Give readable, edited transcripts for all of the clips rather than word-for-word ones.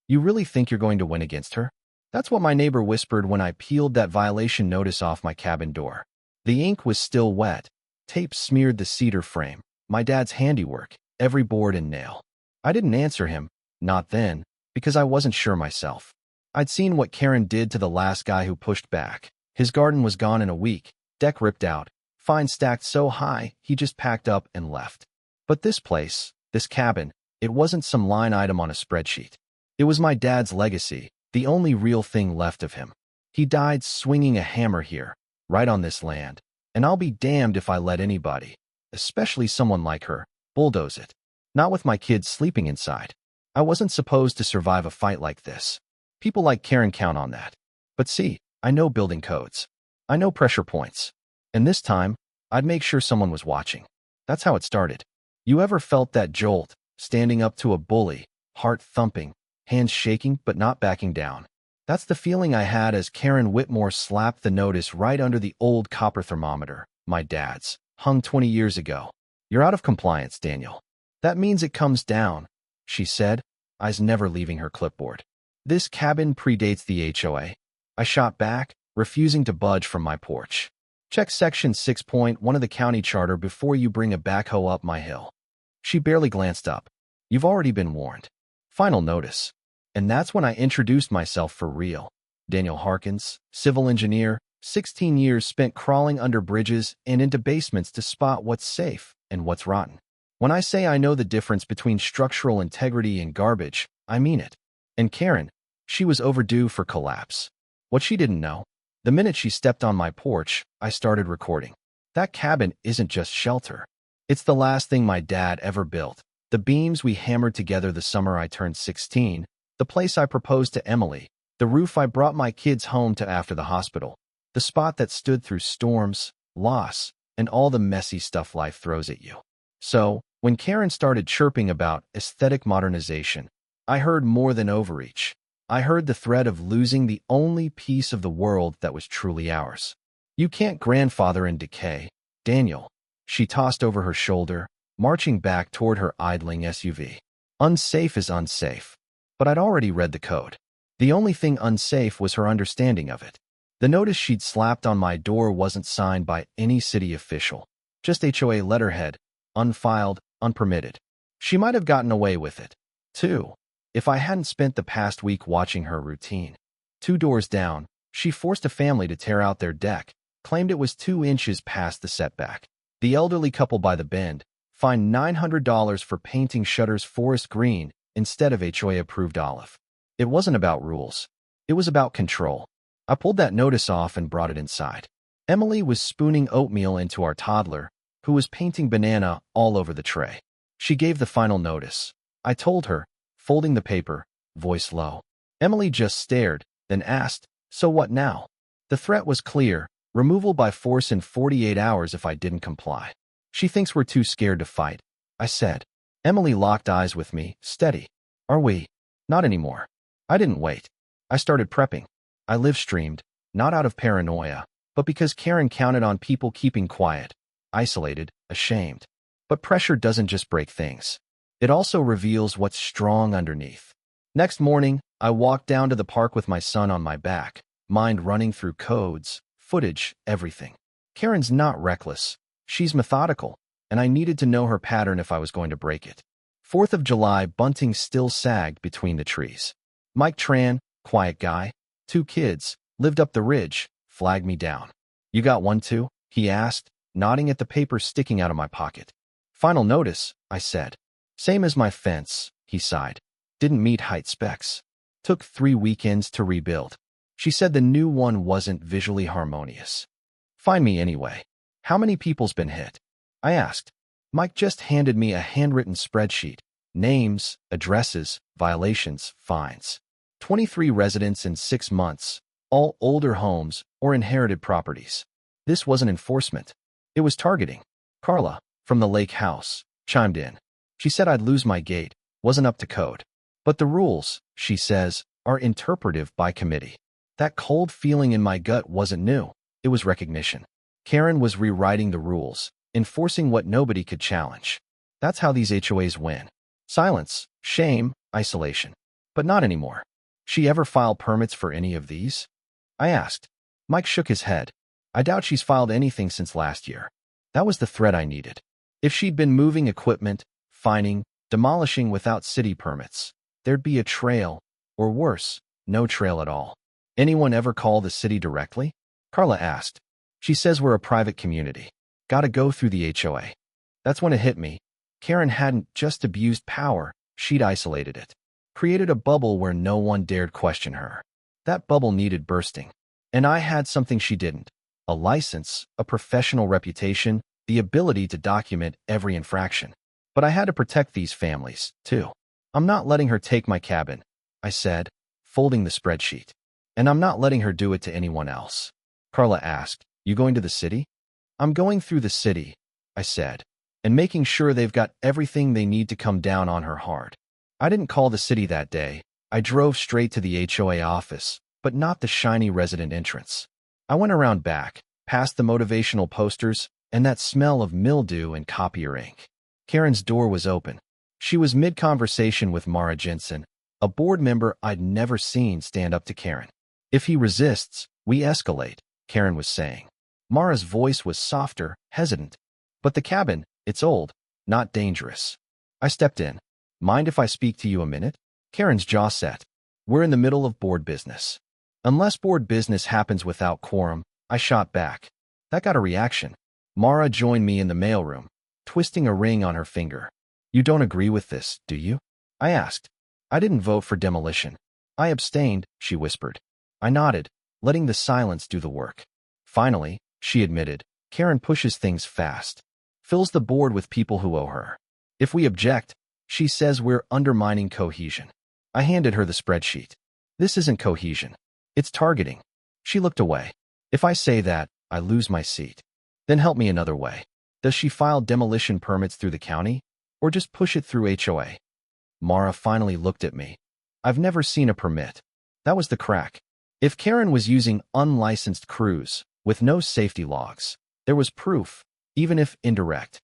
You really think you're going to win against her? That's what my neighbor whispered when I peeled that violation notice off my cabin door. The ink was still wet. Tape smeared the cedar frame, my dad's handiwork, every board and nail. I didn't answer him, not then, because I wasn't sure myself. I'd seen what Karen did to the last guy who pushed back. His garden was gone in a week, deck ripped out, fines stacked so high he just packed up and left. But this place, this cabin, it wasn't some line item on a spreadsheet. It was my dad's legacy, the only real thing left of him. He died swinging a hammer here, right on this land, and I'll be damned if I let anybody, especially someone like her, bulldoze it. Not with my kids sleeping inside. I wasn't supposed to survive a fight like this. People like Karen count on that. But see, I know building codes. I know pressure points. And this time, I'd make sure someone was watching. That's how it started. You ever felt that jolt, standing up to a bully, heart thumping, hands shaking but not backing down? That's the feeling I had as Karen Whitmore slapped the notice right under the old copper thermometer, my dad's, hung 20 years ago. You're out of compliance, Daniel. That means it comes down, she said, eyes never leaving her clipboard. This cabin predates the HOA. I shot back, refusing to budge from my porch. Check section 6.1 of the county charter before you bring a backhoe up my hill. She barely glanced up. You've already been warned. Final notice. And that's when I introduced myself for real. Daniel Harkins, civil engineer, 16 years spent crawling under bridges and into basements to spot what's safe and what's rotten. When I say I know the difference between structural integrity and garbage, I mean it. And Karen, she was overdue for collapse. What she didn't know, the minute she stepped on my porch, I started recording. That cabin isn't just shelter. It's the last thing my dad ever built. The beams we hammered together the summer I turned 16, the place I proposed to Emily, the roof I brought my kids home to after the hospital, the spot that stood through storms, loss, and all the messy stuff life throws at you. So, when Karen started chirping about aesthetic modernization, I heard more than overreach. I heard the threat of losing the only piece of the world that was truly ours. You can't grandfather in decay, Daniel. She tossed over her shoulder, marching back toward her idling SUV. Unsafe is unsafe. But I'd already read the code. The only thing unsafe was her understanding of it. The notice she'd slapped on my door wasn't signed by any city official. Just HOA letterhead, unfiled, unpermitted. She might have gotten away with it, too, if I hadn't spent the past week watching her routine. 2 doors down, she forced a family to tear out their deck, claimed it was 2 inches past the setback. The elderly couple by the bend fined $900 for painting shutters forest green instead of HOA-approved olive. It wasn't about rules. It was about control. I pulled that notice off and brought it inside. Emily was spooning oatmeal into our toddler, who was painting banana all over the tray. She gave the final notice. I told her, folding the paper, voice low. Emily just stared, then asked, "So what now?" The threat was clear, removal by force in 48 hours if I didn't comply. She thinks we're too scared to fight, I said. Emily locked eyes with me, steady. Are we? Not anymore. I didn't wait. I started prepping. I live-streamed, not out of paranoia, but because Karen counted on people keeping quiet, isolated, ashamed. But pressure doesn't just break things. It also reveals what's strong underneath. Next morning, I walked down to the park with my son on my back, mind running through codes, footage, everything. Karen's not reckless. She's methodical, and I needed to know her pattern if I was going to break it. 4th of July bunting still sagged between the trees. Mike Tran, quiet guy, 2 kids, lived up the ridge, flagged me down. You got one too? He asked, nodding at the paper sticking out of my pocket. Final notice, I said. Same as my fence, he sighed. Didn't meet height specs. Took 3 weekends to rebuild. She said the new one wasn't visually harmonious. Find me anyway. How many people's been hit? I asked. Mike just handed me a handwritten spreadsheet. Names, addresses, violations, fines. 23 residents in 6 months, all older homes or inherited properties. This wasn't enforcement. It was targeting. Carla, from the lake house, chimed in. She said I'd lose my gate, wasn't up to code. But the rules, she says, are interpretive by committee. That cold feeling in my gut wasn't new. It was recognition. Karen was rewriting the rules, enforcing what nobody could challenge. That's how these HOAs win. Silence, shame, isolation. But not anymore. She ever file permits for any of these? I asked. Mike shook his head. I doubt she's filed anything since last year. That was the threat I needed. If she'd been moving equipment, fining, demolishing without city permits, there'd be a trail, or worse, no trail at all. Anyone ever call the city directly? Carla asked. She says we're a private community. Gotta go through the HOA. That's when it hit me. Karen hadn't just abused power, she'd isolated it. Created a bubble where no one dared question her. That bubble needed bursting. And I had something she didn't. A license, a professional reputation, the ability to document every infraction. But I had to protect these families, too. I'm not letting her take my cabin, I said, folding the spreadsheet. And I'm not letting her do it to anyone else. Carla asked, You going to the city? I'm going through the city, I said, and making sure they've got everything they need to come down on her hard. I didn't call the city that day. I drove straight to the HOA office, but not the shiny resident entrance. I went around back, past the motivational posters, and that smell of mildew and copier ink. Karen's door was open. She was mid-conversation with Mara Jensen, a board member I'd never seen stand up to Karen. If he resists, we escalate, Karen was saying. Mara's voice was softer, hesitant. But the cabin, it's old, not dangerous. I stepped in. Mind if I speak to you a minute? Karen's jaw set. We're in the middle of board business. Unless board business happens without quorum, I shot back. That got a reaction. Mara joined me in the mailroom, twisting a ring on her finger. You don't agree with this, do you? I asked. I didn't vote for demolition. I abstained, she whispered. I nodded, letting the silence do the work. Finally, she admitted, Karen pushes things fast. Fills the board with people who owe her. If we object, she says we're undermining cohesion. I handed her the spreadsheet. This isn't cohesion. It's targeting. She looked away. If I say that, I lose my seat. Then help me another way. Does she file demolition permits through the county, or just push it through HOA? Mara finally looked at me. I've never seen a permit. That was the crack. If Karen was using unlicensed crews, with no safety logs, there was proof, even if indirect.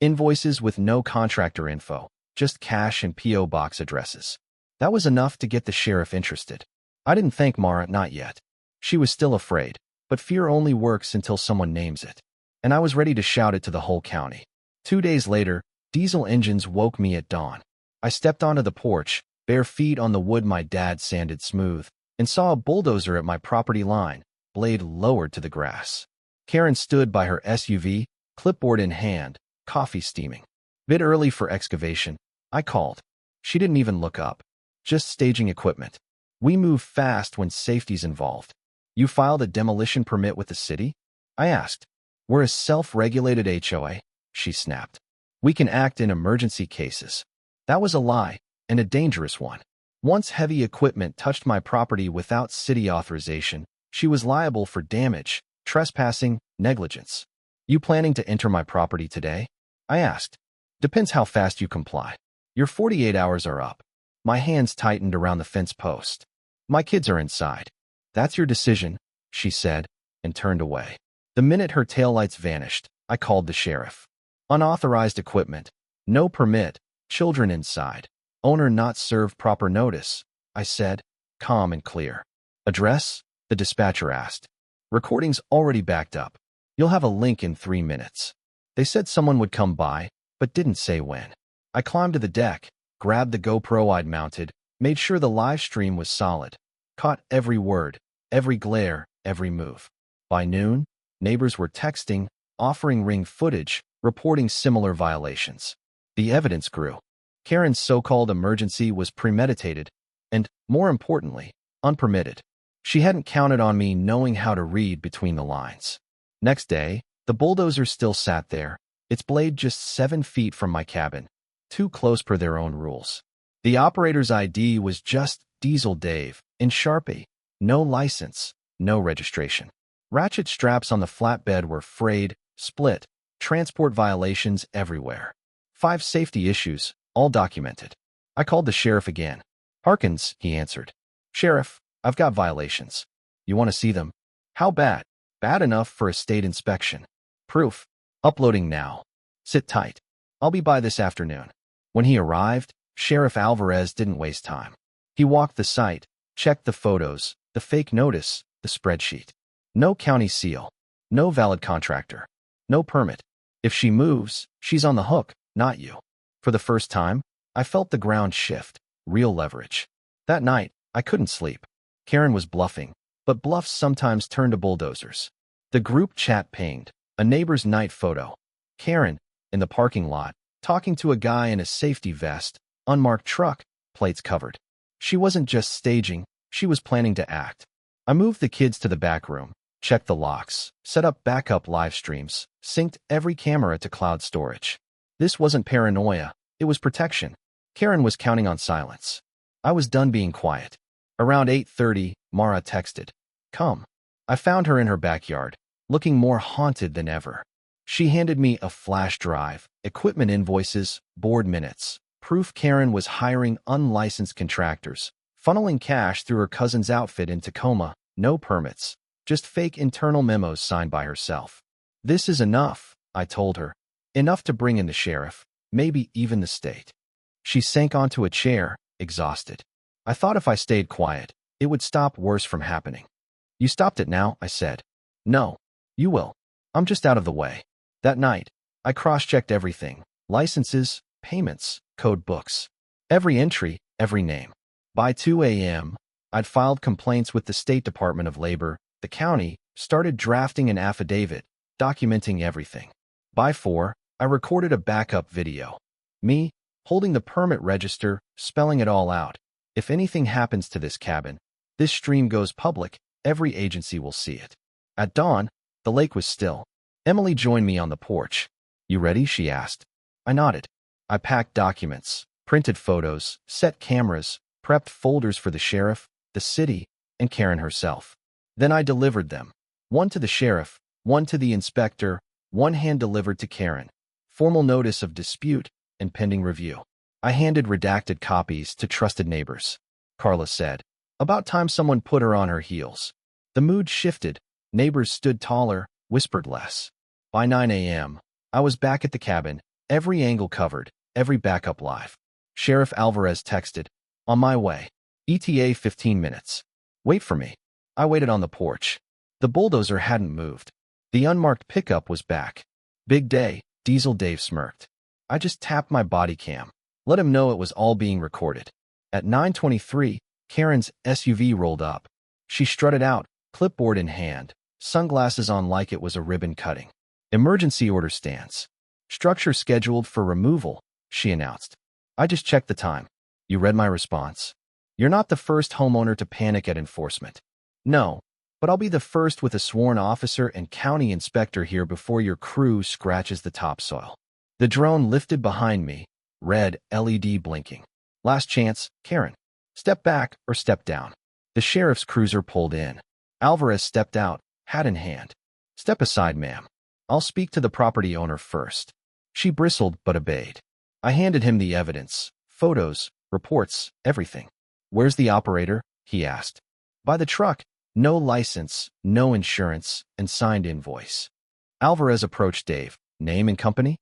Invoices with no contractor info, just cash and P.O. box addresses. That was enough to get the sheriff interested. I didn't thank Mara, not yet. She was still afraid, but fear only works until someone names it. And I was ready to shout it to the whole county. 2 days later, diesel engines woke me at dawn. I stepped onto the porch, bare feet on the wood my dad sanded smooth, and saw a bulldozer at my property line, blade lowered to the grass. Karen stood by her SUV, clipboard in hand, coffee steaming. Bit early for excavation, I called. She didn't even look up. Just staging equipment. We move fast when safety's involved. You filed a demolition permit with the city? I asked. We're a self-regulated HOA, she snapped. We can act in emergency cases. That was a lie, and a dangerous one. Once heavy equipment touched my property without city authorization, she was liable for damage, trespassing, negligence. You planning to enter my property today? I asked. Depends how fast you comply. Your 48 hours are up. My hands tightened around the fence post. My kids are inside. That's your decision, she said, and turned away. The minute her taillights vanished, I called the sheriff. Unauthorized equipment. No permit. Children inside. Owner not served proper notice, I said, calm and clear. Address? The dispatcher asked. Recording's already backed up. You'll have a link in 3 minutes. They said someone would come by, but didn't say when. I climbed to the deck, grabbed the GoPro I'd mounted, made sure the live stream was solid, caught every word, every glare, every move. By noon, neighbors were texting, offering ring footage, reporting similar violations. The evidence grew. Karen's so-called emergency was premeditated and, more importantly, unpermitted. She hadn't counted on me knowing how to read between the lines. Next day, the bulldozer still sat there, its blade just 7 feet from my cabin, too close per their own rules. The operator's ID was just Diesel Dave, in Sharpie. No license, no registration. Ratchet straps on the flatbed were frayed, split, transport violations everywhere. 5 safety issues, all documented. I called the sheriff again. Harkins, he answered. Sheriff, I've got violations. You want to see them? How bad? Bad enough for a state inspection. Proof. Uploading now. Sit tight. I'll be by this afternoon. When he arrived, Sheriff Alvarez didn't waste time. He walked the site, checked the photos, the fake notice, the spreadsheet. No county seal. No valid contractor. No permit. If she moves, she's on the hook, not you. For the first time, I felt the ground shift. Real leverage. That night, I couldn't sleep. Karen was bluffing, but bluffs sometimes turn to bulldozers. The group chat pinged. A neighbor's night photo. Karen, in the parking lot, talking to a guy in a safety vest, unmarked truck, plates covered. She wasn't just staging, she was planning to act. I moved the kids to the back room, checked the locks, set up backup live streams, synced every camera to cloud storage. This wasn't paranoia, it was protection. Karen was counting on silence. I was done being quiet. Around 8:30, Mara texted. Come. I found her in her backyard, looking more haunted than ever. She handed me a flash drive, equipment invoices, board minutes, proof Karen was hiring unlicensed contractors, funneling cash through her cousin's outfit in Tacoma, no permits, just fake internal memos signed by herself. This is enough, I told her. Enough to bring in the sheriff, maybe even the state. She sank onto a chair, exhausted. I thought if I stayed quiet, it would stop worse from happening. You stopped it now, I said. No. You will. I'm just out of the way. That night, I cross-checked everything. Licenses, payments, code books. Every entry, every name. By 2 a.m., I'd filed complaints with the State Department of Labor. The county started drafting an affidavit, documenting everything. By 4, I recorded a backup video. Me, holding the permit register, spelling it all out. If anything happens to this cabin, this stream goes public, every agency will see it. At dawn, the lake was still. Emily joined me on the porch. You ready? She asked. I nodded. I packed documents, printed photos, set cameras, prepped folders for the sheriff, the city, and Karen herself. Then I delivered them. One to the sheriff, one to the inspector, one hand-delivered to Karen. Formal notice of dispute and pending review. I handed redacted copies to trusted neighbors. Carla said. About time someone put her on her heels. The mood shifted. Neighbors stood taller, whispered less. By 9 a.m., I was back at the cabin, every angle covered, every backup live. Sheriff Alvarez texted. On my way. ETA 15 minutes. Wait for me. I waited on the porch. The bulldozer hadn't moved. The unmarked pickup was back. Big day, Diesel Dave smirked. I just tapped my body cam. Let him know it was all being recorded. At 9:23, Karen's SUV rolled up. She strutted out, clipboard in hand, sunglasses on like it was a ribbon cutting. Emergency order stands. Structure scheduled for removal, she announced. I just checked the time. You read my response. You're not the first homeowner to panic at enforcement. No, but I'll be the first with a sworn officer and county inspector here before your crew scratches the topsoil. The drone lifted behind me, red LED blinking. Last chance, Karen. Step back or step down. The sheriff's cruiser pulled in. Alvarez stepped out, hat in hand. Step aside, ma'am. I'll speak to the property owner first. She bristled but obeyed. I handed him the evidence, photos, reports, everything. Where's the operator? He asked. By the truck. No license, no insurance, and signed invoice. Alvarez approached Dave. Name and company?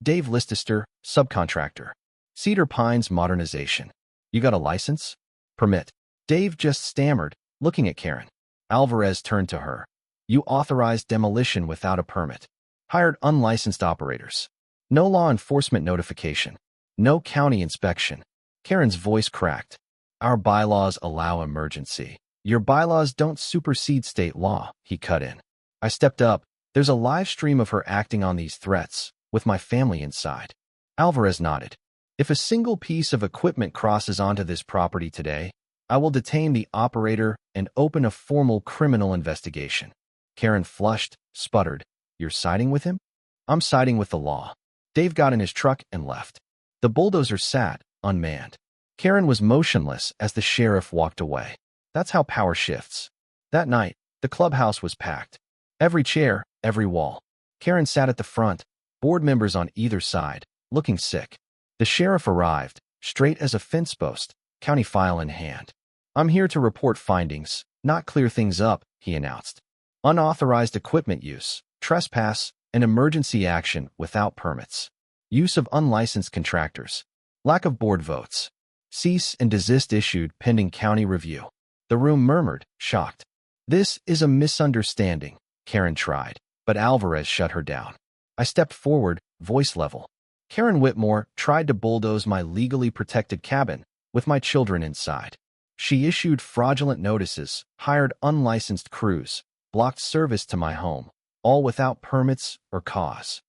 Dave Listister, subcontractor. Cedar Pines Modernization. You got a license? Permit. Dave just stammered, looking at Karen. Alvarez turned to her. You authorized demolition without a permit. Hired unlicensed operators. No law enforcement notification. No county inspection. Karen's voice cracked. Our bylaws allow emergency. Your bylaws don't supersede state law, he cut in. I stepped up. There's a live stream of her acting on these threats, with my family inside. Alvarez nodded. If a single piece of equipment crosses onto this property today, I will detain the operator and open a formal criminal investigation. Karen flushed, sputtered. You're siding with him? I'm siding with the law. Dave got in his truck and left. The bulldozer sat, unmanned. Karen was motionless as the sheriff walked away. That's how power shifts. That night, the clubhouse was packed. Every chair, every wall. Karen sat at the front, board members on either side, looking sick. The sheriff arrived, straight as a fence post, county file in hand. I'm here to report findings, not clear things up, he announced. Unauthorized equipment use, trespass, and emergency action without permits. Use of unlicensed contractors. Lack of board votes. Cease and desist issued pending county review. The room murmured, shocked. This is a misunderstanding, Karen tried, but Alvarez shut her down. I stepped forward, voice level. Karen Whitmore tried to bulldoze my legally protected cabin with my children inside. She issued fraudulent notices, hired unlicensed crews, blocked service to my home, all without permits or cause.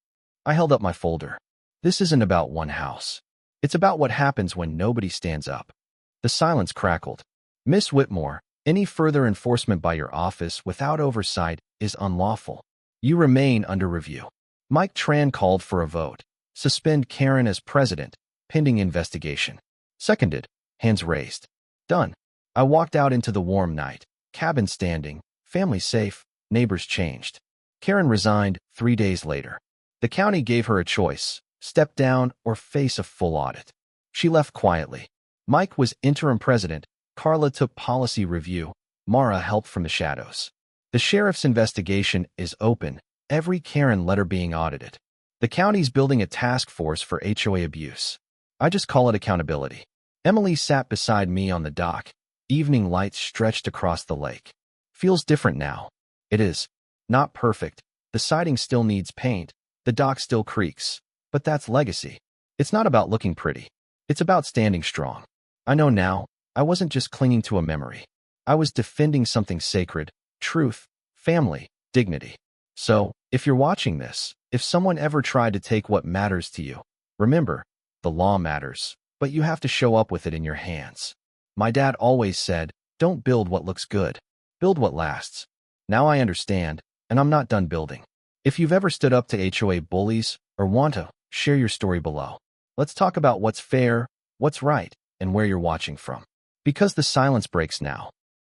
I held up my folder. This isn't about one house. It's about what happens when nobody stands up. The silence crackled. Miss Whitmore, any further enforcement by your office without oversight is unlawful. You remain under review. Mike Tran called for a vote. Suspend Karen as president, pending investigation. Seconded. Hands raised. Done. I walked out into the warm night. Cabin standing, family safe, neighbors changed. Karen resigned 3 days later. The county gave her a choice, step down or face a full audit. She left quietly. Mike was interim president. Carla took policy review. Mara helped from the shadows. The sheriff's investigation is open. Every Karen letter being audited. The county's building a task force for HOA abuse. I just call it accountability. Emily sat beside me on the dock. Evening lights stretched across the lake. Feels different now. It is. Not perfect. The siding still needs paint. The dock still creaks. But that's legacy. It's not about looking pretty. It's about standing strong. I know now, I wasn't just clinging to a memory. I was defending something sacred, truth, family, dignity. So, if you're watching this, if someone ever tried to take what matters to you, remember, the law matters, but you have to show up with it in your hands. My dad always said, don't build what looks good. Build what lasts. Now I understand, and I'm not done building. If you've ever stood up to HOA bullies or want to, share your story below. Let's talk about what's fair, what's right, and where you're watching from. Because the silence breaks now.